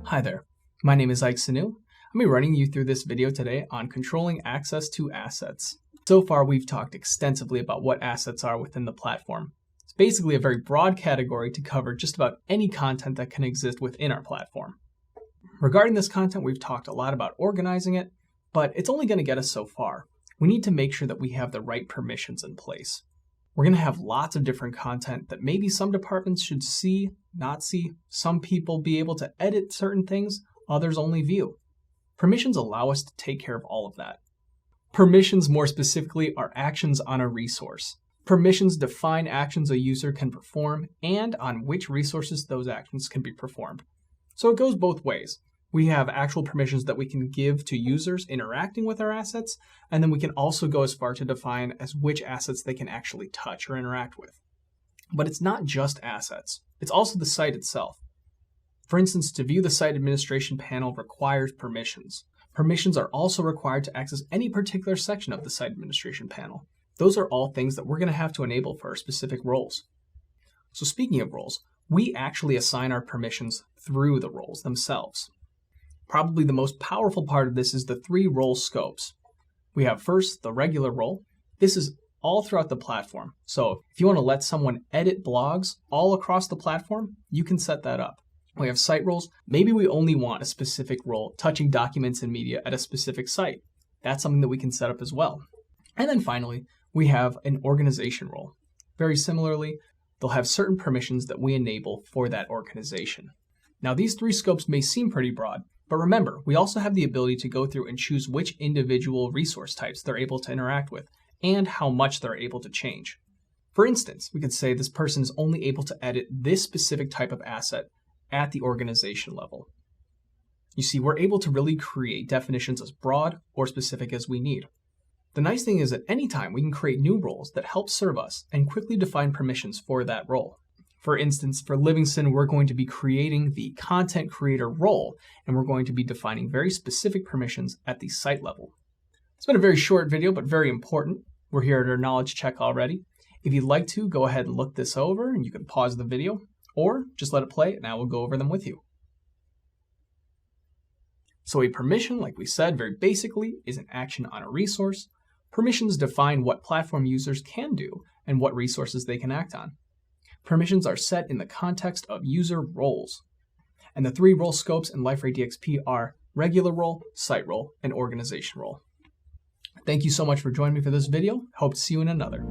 Hi there, my name is Ike Sanu. I'll be running you through this video today on controlling access to assets. So far we've talked extensively about what assets are within the platform. It's basically a very broad category to cover just about any content that can exist within our platform. Regarding this content, we've talked a lot about organizing it, but it's only going to get us so far. We need to make sure that we have the right permissions in place. We're going to have lots of different content that maybe some departments should see, not see. Some people be able to edit certain things, others only view. Permissions allow us to take care of all of that. Permissions, more specifically, are actions on a resource. Permissions define actions a user can perform and on which resources those actions can be performed. So it goes both ways. We have actual permissions that we can give to users interacting with our assets, and then we can also go as far to define as which assets they can actually touch or interact with. But it's not just assets, it's also the site itself. For instance, to view the site administration panel requires permissions. Permissions are also required to access any particular section of the site administration panel. Those are all things that we're going to have to enable for our specific roles. So speaking of roles, we actually assign our permissions through the roles themselves. Probably the most powerful part of this is the 3 role scopes. We have first the regular role. This is all throughout the platform. So if you want to let someone edit blogs all across the platform, you can set that up. We have site roles. Maybe we only want a specific role touching documents and media at a specific site. That's something that we can set up as well. And then finally, we have an organization role. Very similarly, they'll have certain permissions that we enable for that organization. Now these 3 scopes may seem pretty broad, but remember, we also have the ability to go through and choose which individual resource types they're able to interact with and how much they're able to change. For instance, we could say this person is only able to edit this specific type of asset at the organization level. You see, we're able to really create definitions as broad or specific as we need. The nice thing is at any time we can create new roles that help serve us and quickly define permissions for that role. For instance, for Livingston, we're going to be creating the content creator role, and we're going to be defining very specific permissions at the site level. It's been a very short video, but very important. We're here at our knowledge check already. If you'd like to, go ahead and look this over, and you can pause the video, or just let it play, and I will go over them with you. So a permission, like we said, very basically, is an action on a resource. Permissions define what platform users can do and what resources they can act on. Permissions are set in the context of user roles. And the 3 role scopes in Liferay DXP are regular role, site role, and organization role. Thank you so much for joining me for this video. Hope to see you in another.